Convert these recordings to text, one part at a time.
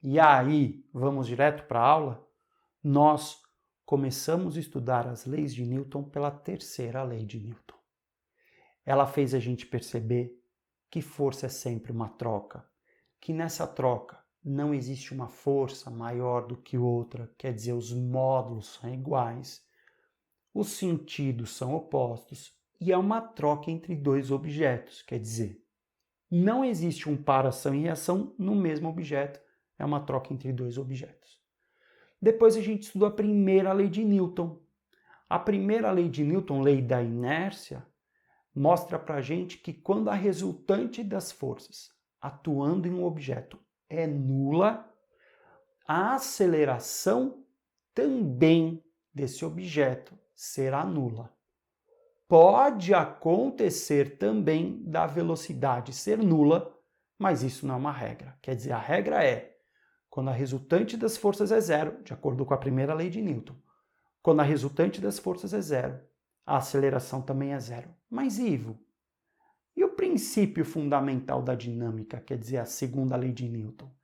E aí, vamos direto para a aula? Nós começamos a estudar as leis de Newton pela terceira lei de Newton. Ela fez a gente perceber que força é sempre uma troca, que nessa troca não existe uma força maior do que outra, quer dizer, os módulos são iguais, os sentidos são opostos e é uma troca entre dois objetos, quer dizer, não existe um par ação e reação no mesmo objeto, é uma troca entre dois objetos. Depois a gente estudou a primeira lei de Newton. A primeira lei de Newton, lei da inércia, mostra pra gente que quando a resultante das forças atuando em um objeto é nula, a aceleração também desse objeto será nula. Pode acontecer também da velocidade ser nula, mas isso não é uma regra. Quer dizer, a regra é quando a resultante das forças é zero, de acordo com a primeira lei de Newton. Quando a resultante das forças é zero, a aceleração também é zero. Mas, Ivo, e o princípio fundamental da dinâmica, quer dizer, a segunda lei de Newton?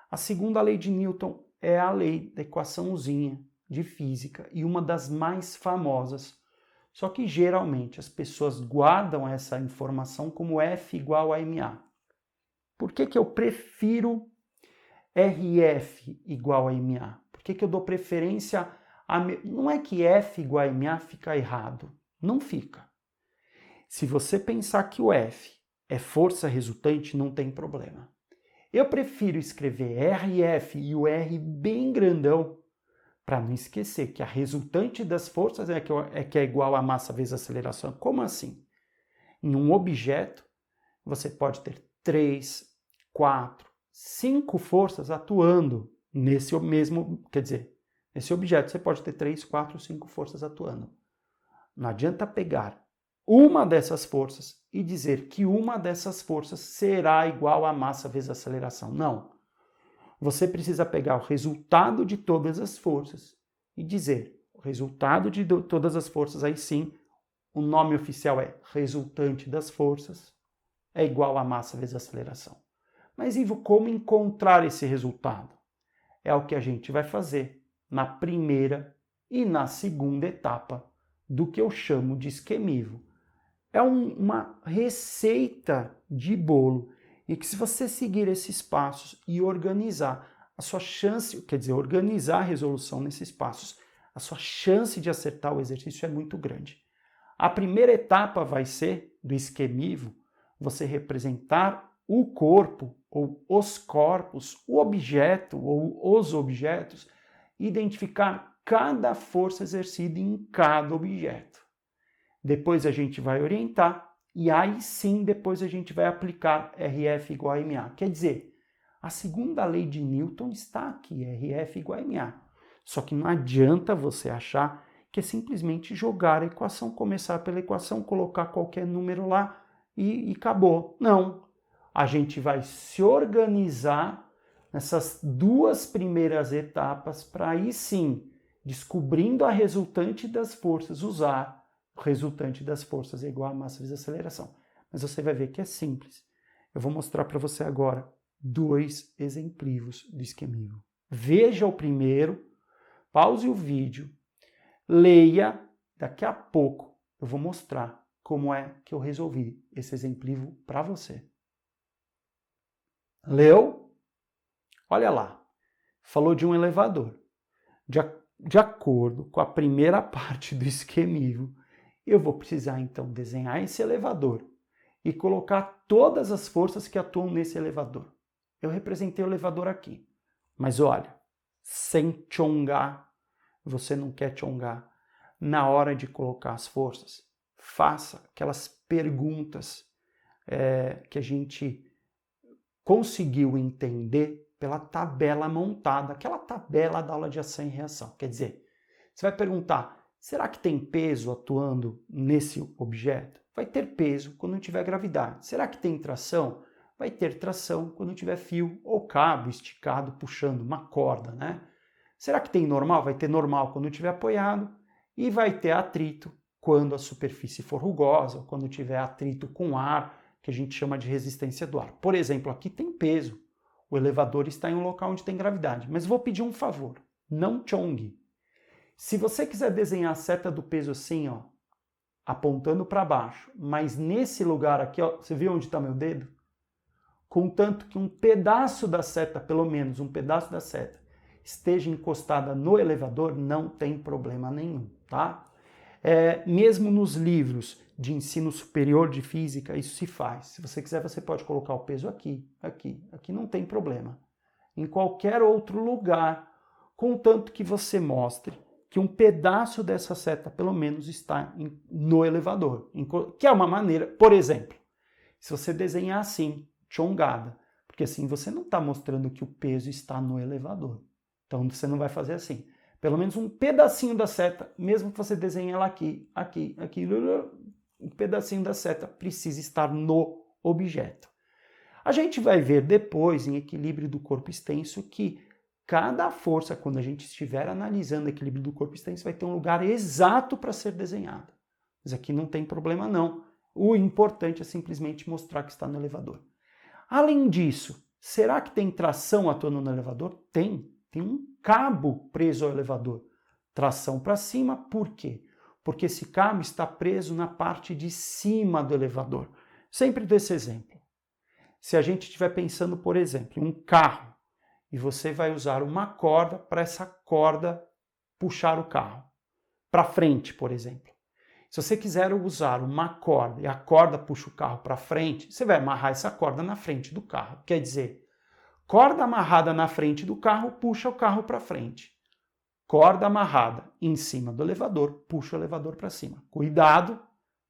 A segunda lei de Newton é a lei da equaçãozinha de física e uma das mais famosas. Só que geralmente as pessoas guardam essa informação como F igual a ma. Por que eu prefiro RF igual a ma? Por que eu dou preferência a... Não é que F igual a ma fica errado. Não fica. Se você pensar que o F é força resultante, não tem problema. Eu prefiro escrever RF e o R bem grandão, para não esquecer que a resultante das forças é que é igual a massa vezes a aceleração. Como assim? Em um objeto, você pode ter 3, 4, 5 forças atuando nesse mesmo, quer dizer, nesse objeto você pode ter 3, 4, 5 forças atuando. Não adianta pegar uma dessas forças e dizer que uma dessas forças será igual a massa vezes a aceleração. Não. Você precisa pegar o resultado de todas as forças e dizer o resultado de todas as forças, aí sim, o nome oficial é resultante das forças, é igual a massa vezes a aceleração. Mas, Ivo, como encontrar esse resultado? É o que a gente vai fazer na primeira e na segunda etapa do que eu chamo de esquemivo. É uma receita de bolo e que se você seguir esses passos e organizar a sua chance, quer dizer, organizar a resolução nesses passos, a sua chance de acertar o exercício é muito grande. A primeira etapa vai ser, do esquemivo, você representar o corpo ou os corpos, o objeto ou os objetos, identificar cada força exercida em cada objeto. Depois a gente vai orientar e aí sim depois a gente vai aplicar RF igual a ma. Quer dizer, a segunda lei de Newton está aqui, RF igual a ma. Só que não adianta você achar que é simplesmente jogar a equação, começar pela equação, colocar qualquer número lá e acabou. Não. A gente vai se organizar nessas duas primeiras etapas para aí sim, descobrindo a resultante das forças, usar o resultante das forças é igual a massa vezes a aceleração. Mas você vai ver que é simples. Eu vou mostrar para você agora 2 exemplos do esquemivo. Veja o primeiro, pause o vídeo, leia, daqui a pouco eu vou mostrar como é que eu resolvi esse exemplivo para você. Leu? Olha lá, falou de um elevador. De acordo com a primeira parte do esquemivo, eu vou precisar então desenhar esse elevador e colocar todas as forças que atuam nesse elevador. Eu representei o elevador aqui, mas olha, sem chongar, você não quer chongar, na hora de colocar as forças, faça aquelas perguntas que a gente conseguiu entender pela tabela montada, aquela tabela da aula de ação e reação. Quer dizer, você vai perguntar, será que tem peso atuando nesse objeto? Vai ter peso quando tiver gravidade. Será que tem tração? Vai ter tração quando tiver fio ou cabo esticado puxando uma corda, né? Será que tem normal? Vai ter normal quando tiver apoiado e vai ter atrito quando a superfície for rugosa, ou quando tiver atrito com ar, que a gente chama de resistência do ar. Por exemplo, aqui tem peso. O elevador está em um local onde tem gravidade. Mas vou pedir um favor, não chongue. Se você quiser desenhar a seta do peso assim, ó, apontando para baixo, mas nesse lugar aqui, ó, você viu onde está meu dedo? Contanto que um pedaço da seta, pelo menos um pedaço da seta, esteja encostada no elevador, não tem problema nenhum, tá? Mesmo nos livros de ensino superior de física, isso se faz. Se você quiser, você pode colocar o peso aqui, aqui, aqui não tem problema. Em qualquer outro lugar, contanto que você mostre que um pedaço dessa seta, pelo menos, está no elevador. Que é uma maneira, por exemplo, se você desenhar assim, chongada, porque assim você não está mostrando que o peso está no elevador. Então você não vai fazer assim. Pelo menos um pedacinho da seta, mesmo que você desenhe ela aqui, aqui, aqui, um pedacinho da seta precisa estar no objeto. A gente vai ver depois, em equilíbrio do corpo extenso, que cada força, quando a gente estiver analisando o equilíbrio do corpo extenso, vai ter um lugar exato para ser desenhado. Mas aqui não tem problema não. O importante é simplesmente mostrar que está no elevador. Além disso, será que tem tração atuando no elevador? Tem. Tem um cabo preso ao elevador. Tração para cima, por quê? Porque esse cabo está preso na parte de cima do elevador. Sempre desse exemplo. Se a gente estiver pensando, por exemplo, em um carro, e você vai usar uma corda para essa corda puxar o carro para frente, por exemplo. Se você quiser usar uma corda e a corda puxa o carro para frente, você vai amarrar essa corda na frente do carro. Quer dizer, corda amarrada na frente do carro puxa o carro para frente. Corda amarrada em cima do elevador puxa o elevador para cima. Cuidado,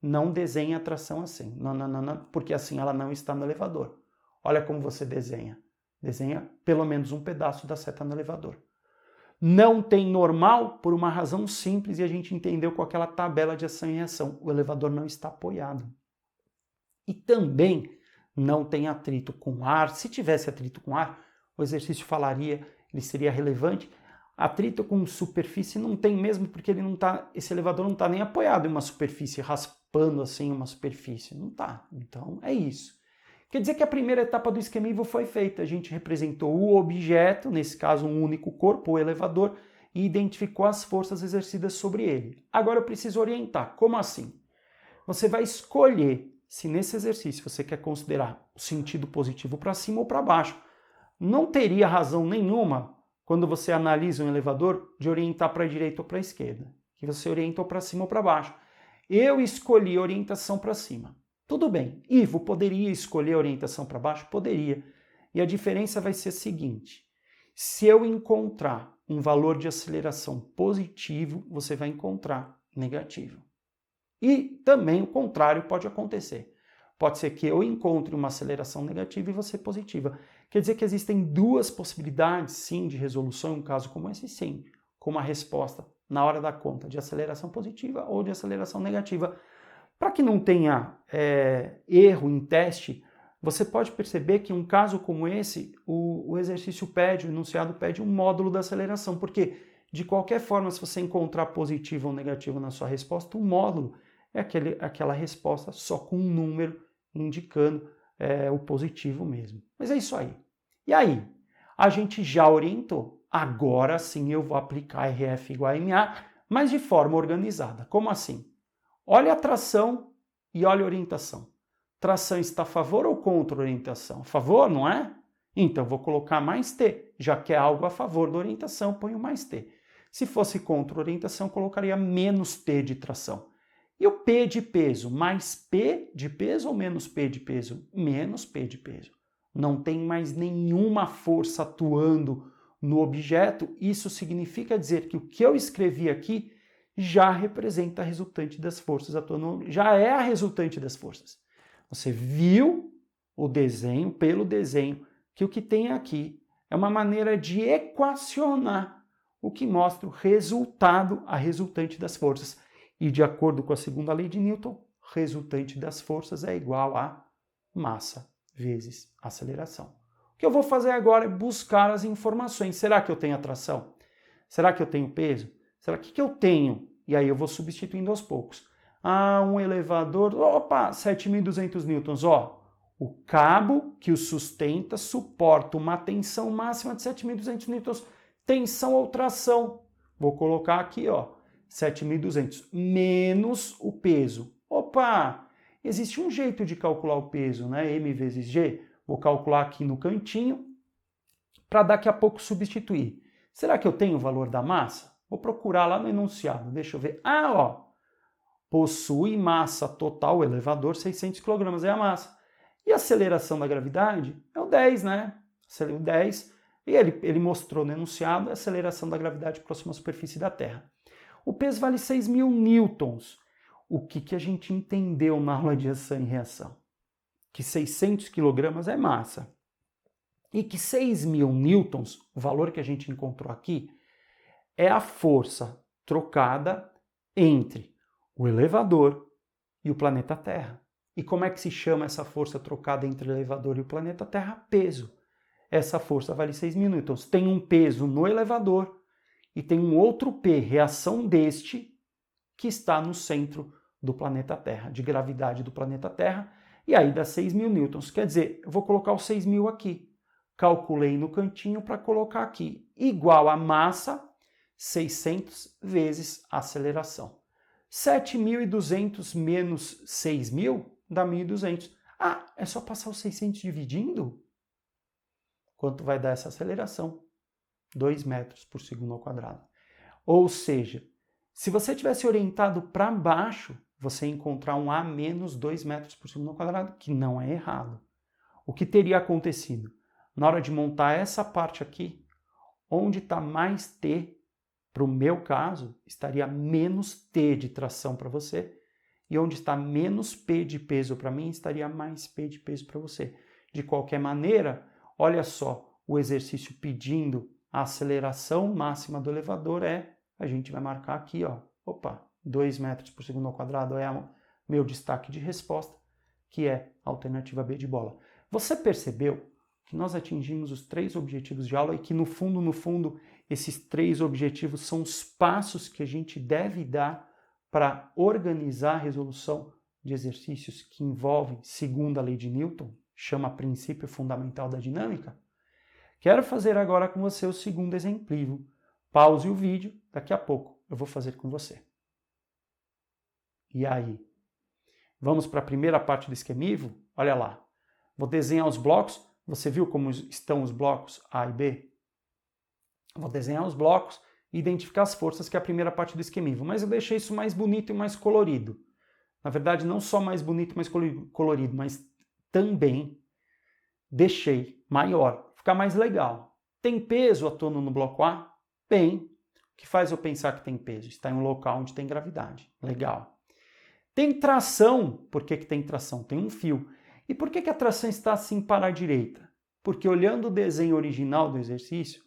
não desenhe a tração assim. Não, porque assim ela não está no elevador. Olha como você desenha. Desenha pelo menos um pedaço da seta no elevador. Não tem normal por uma razão simples e a gente entendeu com aquela tabela de ação e reação. O elevador não está apoiado. E também não tem atrito com ar. Se tivesse atrito com ar, o exercício falaria, ele seria relevante. Atrito com superfície não tem mesmo, porque ele não tá, esse elevador não está nem apoiado em uma superfície, raspando assim uma superfície. Não está. Então é isso. Quer dizer que a primeira etapa do esquema EVO foi feita. A gente representou o objeto, nesse caso um único corpo, o elevador, e identificou as forças exercidas sobre ele. Agora eu preciso orientar. Como assim? Você vai escolher se nesse exercício você quer considerar o sentido positivo para cima ou para baixo. Não teria razão nenhuma, quando você analisa um elevador, de orientar para a direita ou para a esquerda. Que você orientou para cima ou para baixo. Eu escolhi orientação para cima. Tudo bem, Ivo, poderia escolher a orientação para baixo? Poderia. E a diferença vai ser a seguinte. Se eu encontrar um valor de aceleração positivo, você vai encontrar negativo. E também o contrário pode acontecer. Pode ser que eu encontre uma aceleração negativa e você positiva. Quer dizer que existem duas possibilidades, sim, de resolução em um caso como esse, sim, com uma resposta na hora da conta de aceleração positiva ou de aceleração negativa. Para que não tenha erro em teste, você pode perceber que em um caso como esse, o exercício pede, o enunciado pede um módulo da aceleração, porque de qualquer forma, se você encontrar positivo ou negativo na sua resposta, o módulo é aquela resposta só com um número indicando o positivo mesmo. Mas é isso aí. E aí? A gente já orientou. Agora sim eu vou aplicar RF igual a MA, mas de forma organizada. Como assim? Olha a tração e olha a orientação. Tração está a favor ou contra a orientação? A favor, não é? Então vou colocar mais T. Já que é algo a favor da orientação, ponho mais T. Se fosse contra a orientação, colocaria menos T de tração. E o P de peso? Mais P de peso ou menos P de peso? Menos P de peso. Não tem mais nenhuma força atuando no objeto. Isso significa dizer que o que eu escrevi aqui já representa a resultante das forças atuando, já é a resultante das forças. Você viu o desenho, pelo desenho, que o que tem aqui é uma maneira de equacionar o que mostra o resultado, a resultante das forças. E de acordo com a segunda lei de Newton, resultante das forças é igual a massa vezes aceleração. O que eu vou fazer agora é buscar as informações. Será que eu tenho atração? Será que eu tenho peso? Será que eu tenho? E aí eu vou substituindo aos poucos. Um elevador, 7.200 newtons, O cabo que o sustenta suporta uma tensão máxima de 7.200 newtons. Tensão ou tração. Vou colocar aqui, ó, 7.200 menos o peso. Opa! Existe um jeito de calcular o peso, né? M vezes G. Vou calcular aqui no cantinho para daqui a pouco substituir. Será que eu tenho o valor da massa? Vou procurar lá no enunciado. Deixa eu ver. Ah, ó. Possui massa total, o elevador, 600 kg é a massa. E a aceleração da gravidade é o 10, né? O 10. E ele mostrou no enunciado a aceleração da gravidade próxima à superfície da Terra. O peso vale 6.000 newtons. O que a gente entendeu na aula de ação e reação? Que 600 kg é massa. E que 6.000 newtons, o valor que a gente encontrou aqui, é a força trocada entre o elevador e o planeta Terra. E como é que se chama essa força trocada entre o elevador e o planeta Terra? Peso. Essa força vale 6.000 newtons. Tem um peso no elevador e tem um outro P, reação deste, que está no centro do planeta Terra, de gravidade do planeta Terra, e aí dá 6.000 newtons. Quer dizer, eu vou colocar os 6.000 aqui. Calculei no cantinho para colocar aqui. Igual a massa, 600 vezes a aceleração. 7.200 menos 6.000 dá 1.200. Ah, é só passar os 600 dividindo? Quanto vai dar essa aceleração? 2 metros por segundo ao quadrado. Ou seja, se você tivesse orientado para baixo, você ia encontrar um A menos 2 metros por segundo ao quadrado, que não é errado. O que teria acontecido? Na hora de montar essa parte aqui, onde está mais T, para o meu caso, estaria menos T de tração para você, e onde está menos P de peso para mim, estaria mais P de peso para você. De qualquer maneira, olha só, o exercício pedindo a aceleração máxima do elevador a gente vai marcar aqui, ó, 2 metros por segundo ao quadrado é o meu destaque de resposta, que é a alternativa B de bola. Você percebeu que nós atingimos os 3 objetivos de aula e que no fundo, esses 3 objetivos são os passos que a gente deve dar para organizar a resolução de exercícios que envolvem, segundo a lei de Newton, chama princípio fundamental da dinâmica? Quero fazer agora com você o segundo exemplo. Pause o vídeo, daqui a pouco eu vou fazer com você. E aí? Vamos para a primeira parte do esquemivo? Olha lá. Vou desenhar os blocos. Você viu como estão os blocos A e B? Vou desenhar os blocos e identificar as forças, que é a primeira parte do esquemivo. Mas eu deixei isso mais bonito e mais colorido. Na verdade, não só mais bonito e mais colorido, mas também deixei maior, ficar mais legal. Tem peso atuando no bloco A? Tem. O que faz eu pensar que tem peso? Está em um local onde tem gravidade. Legal. Tem tração. Por que tem tração? Tem um fio. E por que a tração está assim para a direita? Porque olhando o desenho original do exercício,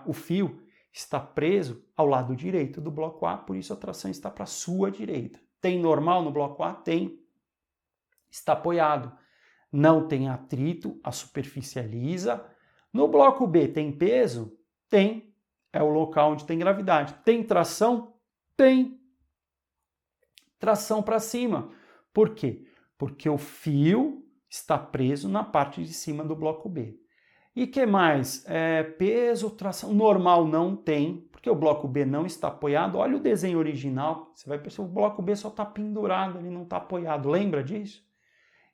o fio está preso ao lado direito do bloco A, por isso a tração está para a sua direita. Tem normal no bloco A? Tem. Está apoiado. Não tem atrito, a superfície é lisa. No bloco B tem peso? Tem. É o local onde tem gravidade. Tem tração? Tem. Tração para cima. Por quê? Porque o fio está preso na parte de cima do bloco B. E que mais? Peso, tração normal não tem, porque o bloco B não está apoiado. Olha o desenho original, você vai perceber que o bloco B só está pendurado, ele não está apoiado. Lembra disso?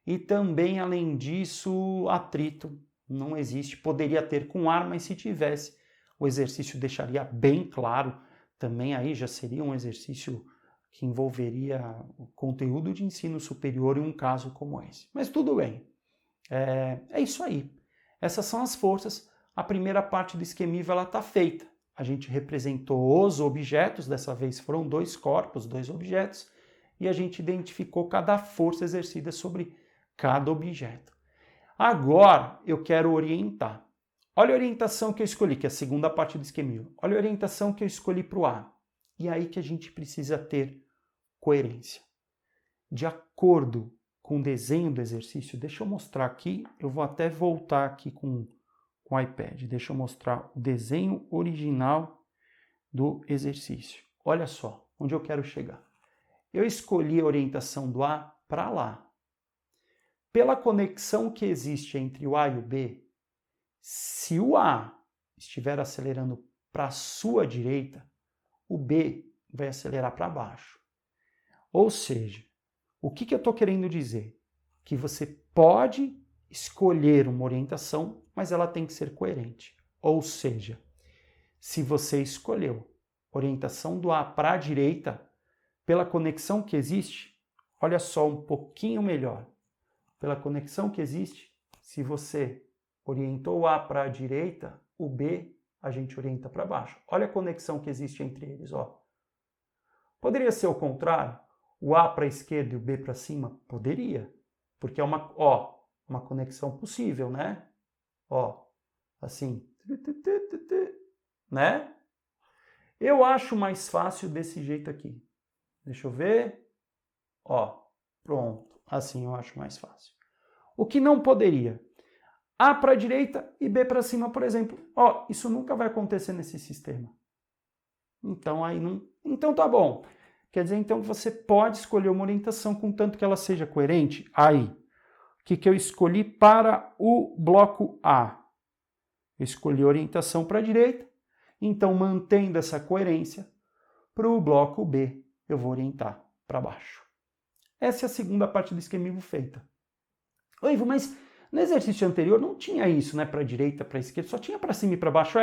E também, além disso, atrito não existe. Poderia ter com ar, mas se tivesse, o exercício deixaria bem claro. Também aí já seria um exercício que envolveria o conteúdo de ensino superior em um caso como esse. Mas tudo bem. É isso aí. Essas são as forças. A primeira parte do esquemivo está feita. A gente representou os objetos, dessa vez foram 2 corpos, 2 objetos, e a gente identificou cada força exercida sobre cada objeto. Agora eu quero orientar. Olha a orientação que eu escolhi, que é a segunda parte do esquemivo. Olha a orientação que eu escolhi para o A. E é aí que a gente precisa ter coerência. De acordo com o desenho do exercício, deixa eu mostrar aqui, eu vou até voltar aqui com o iPad, deixa eu mostrar o desenho original do exercício. Olha só, onde eu quero chegar. Eu escolhi a orientação do A para lá. pela conexão que existe entre o A e o B, se o A estiver acelerando para a sua direita, o B vai acelerar para baixo. Ou seja, o que eu estou querendo dizer? Que você pode escolher uma orientação, mas ela tem que ser coerente. Ou seja, se você escolheu orientação do A para a direita, pela conexão que existe, olha só um pouquinho melhor. Pela conexão que existe, se você orientou o A para a direita, o B a gente orienta para baixo. Olha a conexão que existe entre eles, ó. Poderia ser o contrário? O A para a esquerda e o B para cima? Poderia, porque é uma conexão possível, né? Ó, assim, né? Eu acho mais fácil desse jeito aqui. Deixa eu ver. Ó, pronto. Assim eu acho mais fácil. O que não poderia? A para a direita e B para cima, por exemplo. Ó, isso nunca vai acontecer nesse sistema. Então aí não. Então tá bom. Quer dizer então que você pode escolher uma orientação contanto que ela seja coerente? Aí, o que eu escolhi para o bloco A? Eu escolhi orientação para a direita, então mantendo essa coerência, para o bloco B eu vou orientar para baixo. Essa é a segunda parte do esquemismo feita. Oi, Ivo, mas no exercício anterior não tinha isso, né? Para a direita, para a esquerda, só tinha para cima e para baixo,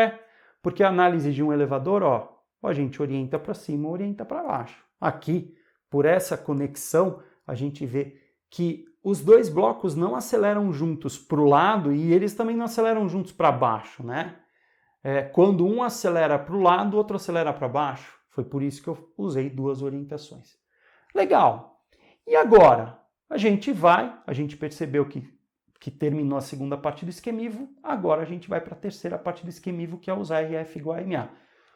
porque a análise de um elevador, ó, a gente orienta para cima, orienta para baixo. Aqui, por essa conexão, a gente vê que os dois blocos não aceleram juntos para o lado e eles também não aceleram juntos para baixo, né? Quando um acelera para o lado, o outro acelera para baixo. Foi por isso que eu usei duas orientações. Legal. E agora? A gente percebeu que terminou a segunda parte do esquemivo, agora a gente vai para a terceira parte do esquemivo, que é usar RF igual a MA.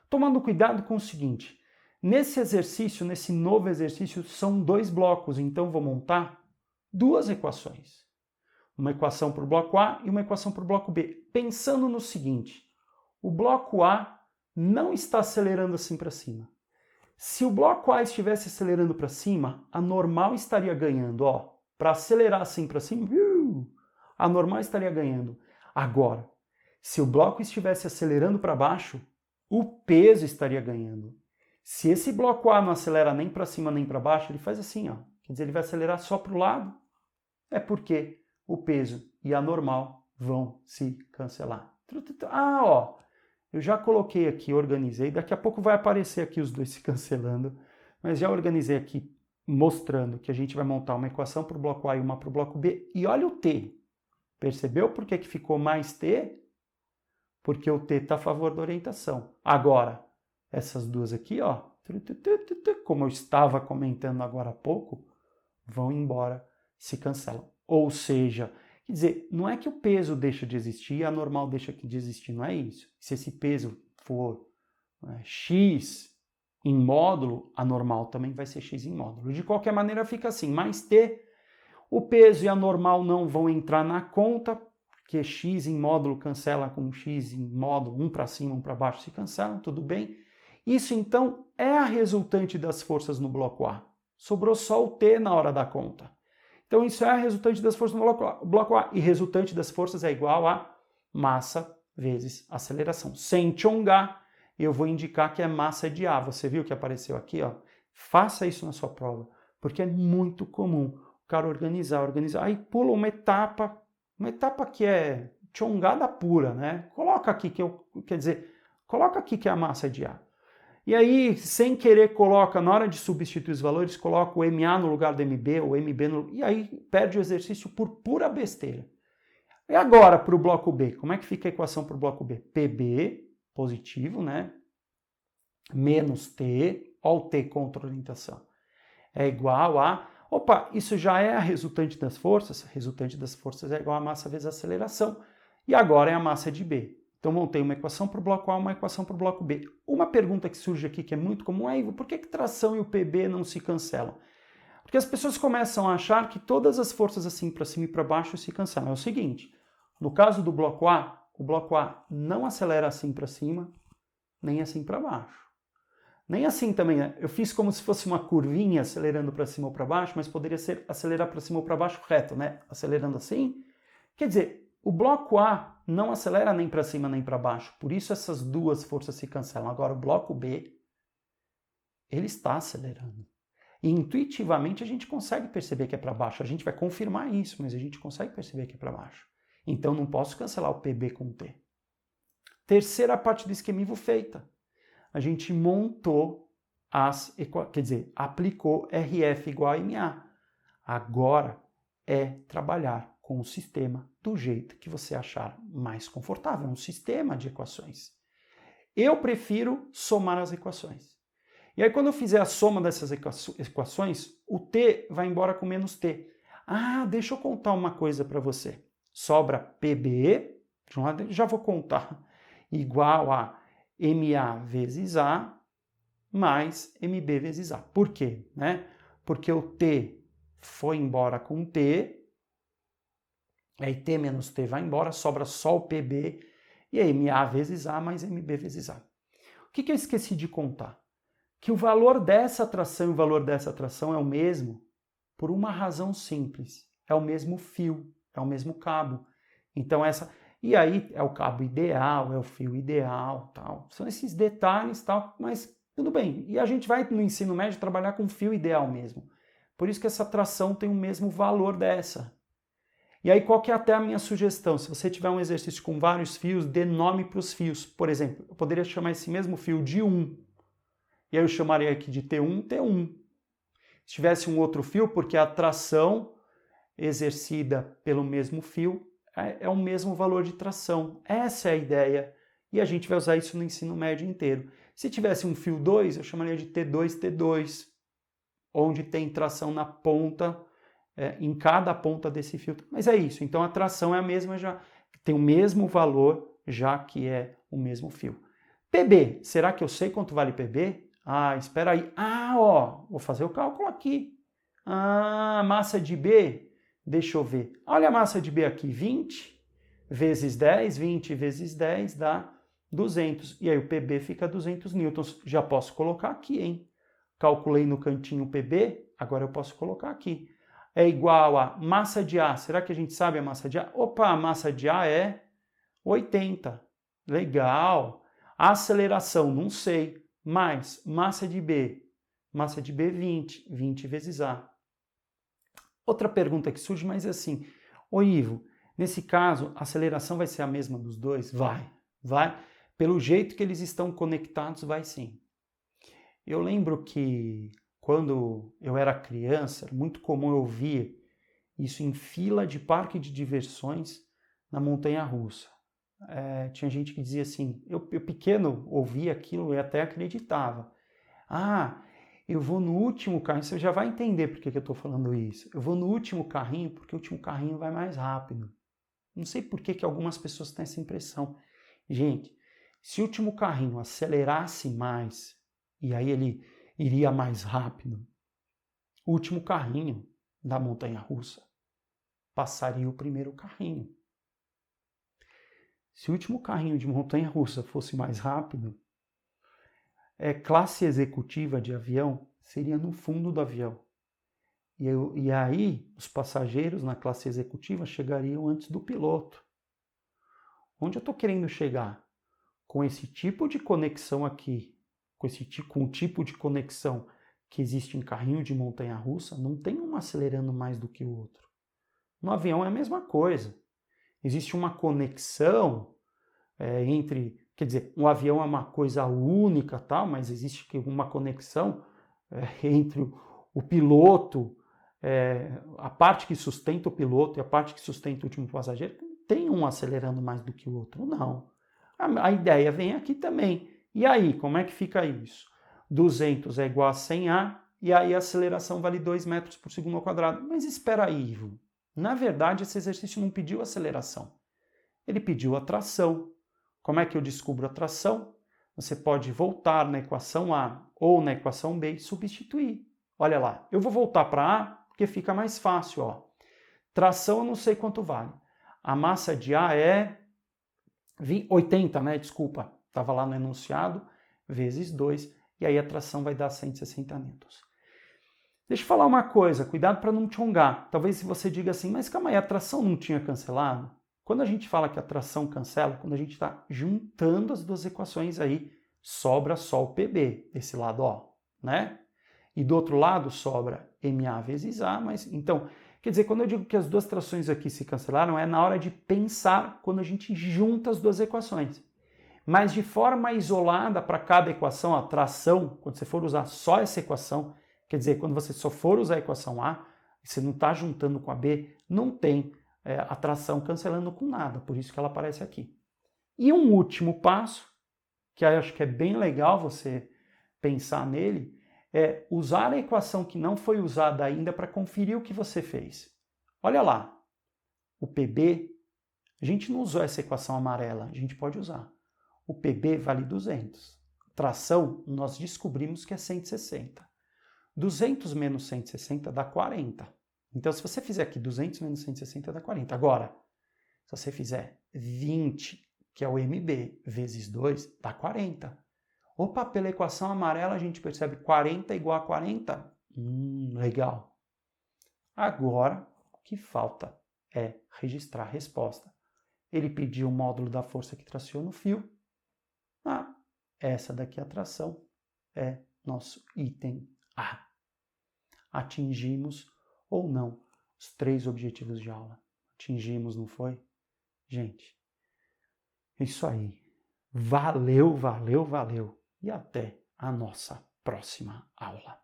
Tomando cuidado com o seguinte, nesse novo exercício, são dois blocos, então vou montar duas equações. Uma equação para o bloco A e uma equação para o bloco B. Pensando no seguinte, o bloco A não está acelerando assim para cima. Se o bloco A estivesse acelerando para cima, a normal estaria ganhando. Para acelerar assim para cima, a normal estaria ganhando. Agora, se o bloco estivesse acelerando para baixo, o peso estaria ganhando. Se esse bloco A não acelera nem para cima nem para baixo, ele faz assim, ó. Quer dizer, ele vai acelerar só para o lado. É porque o peso e a normal vão se cancelar. Eu já coloquei aqui, organizei. Daqui a pouco vai aparecer aqui os dois se cancelando. Mas já organizei aqui, mostrando que a gente vai montar uma equação para o bloco A e uma para o bloco B. E olha o T. Percebeu por que ficou mais T? Porque o T está a favor da orientação. Agora, essas duas aqui, ó, como eu estava comentando agora há pouco, vão embora, se cancelam. Ou seja, quer dizer, não é que o peso deixa de existir e a normal deixa de existir, não é isso. Se esse peso for x em módulo, a normal também vai ser x em módulo. De qualquer maneira, fica assim, mais t, o peso e a normal não vão entrar na conta, porque x em módulo cancela com x em módulo, um para cima, um para baixo se cancelam, tudo bem. Isso então é a resultante das forças no bloco A. Sobrou só o t na hora da conta. Então isso é a resultante das forças no bloco A. E resultante das forças é igual a massa vezes aceleração. Sem tchongar, eu vou indicar que é massa de A. Você viu que apareceu aqui? Ó? Faça isso na sua prova, porque é muito comum o cara organizar. Aí pula uma etapa que é tchongada pura, né? Coloca aqui coloca aqui que é a massa de A. E aí, sem querer, na hora de substituir os valores, coloca o MA no lugar do MB, ou MB no... E aí perde o exercício por pura besteira. E agora, para o bloco B, como é que fica a equação para o bloco B? PB, positivo, né? Menos T, olha o T contra orientação. É igual a... isso já é a resultante das forças. A resultante das forças é igual a massa vezes a aceleração. E agora é a massa de B. Então, montei uma equação para o bloco A, uma equação para o bloco B. Uma pergunta que surge aqui, que é muito comum, é, Ivo, por que tração e o PB não se cancelam? Porque as pessoas começam a achar que todas as forças assim para cima e para baixo se cancelam. É o seguinte, no caso do bloco A, o bloco A não acelera assim para cima, nem assim para baixo. Nem assim também, né? Eu fiz como se fosse uma curvinha acelerando para cima ou para baixo, mas poderia ser acelerar para cima ou para baixo reto, né? Acelerando assim. Quer dizer, o bloco A não acelera nem para cima nem para baixo, por isso essas duas forças se cancelam. Agora o bloco B, ele está acelerando. E intuitivamente a gente consegue perceber que é para baixo. A gente vai confirmar isso, mas a gente consegue perceber que é para baixo. Então não posso cancelar o PB com o T. Terceira parte do esquemivo feita. A gente montou aplicou RF igual a MA. Agora é trabalhar com o sistema do jeito que você achar mais confortável, um sistema de equações. Eu prefiro somar as equações. E aí quando eu fizer a soma dessas equações, o T vai embora com menos T. Ah, deixa eu contar uma coisa para você. Sobra PB, já vou contar, igual a MA vezes A mais MB vezes A. Por quê? Porque o T foi embora com T, aí T menos T vai embora, sobra só o PB, e aí MA vezes A mais MB vezes A. O que eu esqueci de contar? Que o valor dessa atração e o valor dessa atração é o mesmo por uma razão simples. É o mesmo fio, é o mesmo cabo. Então e aí é o cabo ideal, é o fio ideal, tal. São esses detalhes, tal, mas tudo bem. E a gente vai no ensino médio trabalhar com fio ideal mesmo. Por isso que essa atração tem o mesmo valor dessa. E aí qual que é até a minha sugestão? Se você tiver um exercício com vários fios, dê nome para os fios. Por exemplo, eu poderia chamar esse mesmo fio de 1. E aí eu chamaria aqui de T1, T1. Se tivesse um outro fio, porque a atração exercida pelo mesmo fio é o mesmo valor de tração. Essa é a ideia. E a gente vai usar isso no ensino médio inteiro. Se tivesse um fio 2, eu chamaria de T2, T2, onde tem tração na ponta, em cada ponta desse fio. Mas é isso. Então a tração é a mesma, já tem o mesmo valor, já que é o mesmo fio. PB, será que eu sei quanto vale PB? Ah, espera aí. Vou fazer o cálculo aqui. Massa de B, deixa eu ver. Olha a massa de B aqui, 20 vezes 10, 20 vezes 10 dá 200. E aí o PB fica 200 newtons. Já posso colocar aqui, hein? Calculei no cantinho PB, agora eu posso colocar aqui. É igual a massa de A. Será que a gente sabe a massa de A? Opa, a massa de A é 80. Legal. A aceleração, não sei. Mais massa de B 20, 20 vezes A. Outra pergunta que surge, mas é assim, Ivo, nesse caso, a aceleração vai ser a mesma dos dois? Vai. Pelo jeito que eles estão conectados, vai sim. Eu lembro que quando eu era criança, era muito comum eu ouvir isso em fila de parque de diversões na montanha-russa. Tinha gente que dizia assim, eu pequeno ouvia aquilo e até acreditava. Eu vou no último carrinho, você já vai entender por que eu estou falando isso. Eu vou no último carrinho porque o último carrinho vai mais rápido. Não sei por que algumas pessoas têm essa impressão. Gente, se o último carrinho acelerasse mais e aí ele iria mais rápido, o último carrinho da montanha-russa passaria o primeiro carrinho. Se o último carrinho de montanha-russa fosse mais rápido, classe executiva de avião seria no fundo do avião. E aí, os passageiros na classe executiva chegariam antes do piloto. Onde eu estou querendo chegar? Com esse tipo de conexão aqui, com o tipo de conexão que existe em carrinho de montanha-russa, não tem um acelerando mais do que o outro. No avião é a mesma coisa. Existe uma conexão entre... Quer dizer, um avião é uma coisa única, tal, mas existe uma conexão entre o piloto, a parte que sustenta o piloto e a parte que sustenta o último passageiro. Tem um acelerando mais do que o outro? Não. A ideia vem aqui também. E aí, como é que fica isso? 200 é igual a 100A, e aí a aceleração vale 2 metros por segundo ao quadrado. Mas espera aí, Ivo. Na verdade, esse exercício não pediu aceleração. Ele pediu a tração. Como é que eu descubro a tração? Você pode voltar na equação A ou na equação B e substituir. Olha lá, eu vou voltar para A porque fica mais fácil. Ó. Tração eu não sei quanto vale. A massa de A é 80, né? Desculpa, estava lá no enunciado, vezes 2. e aí a tração vai dar 160 newtons. Deixa eu falar uma coisa, cuidado para não chongar. Talvez se você diga assim, mas calma aí, a tração não tinha cancelado? Quando a gente fala que a tração cancela, quando a gente está juntando as duas equações aí, sobra só o PB, desse lado, ó, né? E do outro lado sobra MA vezes A, mas então, quer dizer, quando eu digo que as duas trações aqui se cancelaram, é na hora de pensar quando a gente junta as duas equações. Mas de forma isolada para cada equação, a tração, quando você for usar só essa equação, quer dizer, quando você só for usar a equação A, você não está juntando com a B, não tem a tração cancelando com nada, por isso que ela aparece aqui. E um último passo, que eu acho que é bem legal você pensar nele, é usar a equação que não foi usada ainda para conferir o que você fez. Olha lá, o PB, a gente não usou essa equação amarela, a gente pode usar. O PB vale 200. Tração, nós descobrimos que é 160. 200 menos 160 dá 40. Então, se você fizer aqui 200 menos 160 dá 40. Agora, se você fizer 20, que é o MB, vezes 2, dá 40. Opa, pela equação amarela a gente percebe 40 igual a 40? Legal. Agora, o que falta é registrar a resposta. Ele pediu o módulo da força que traciona o fio. Essa daqui a tração é nosso item A. Atingimos ou não os 3 objetivos de aula. Atingimos, não foi? Gente, isso aí. Valeu, valeu, valeu. E até a nossa próxima aula.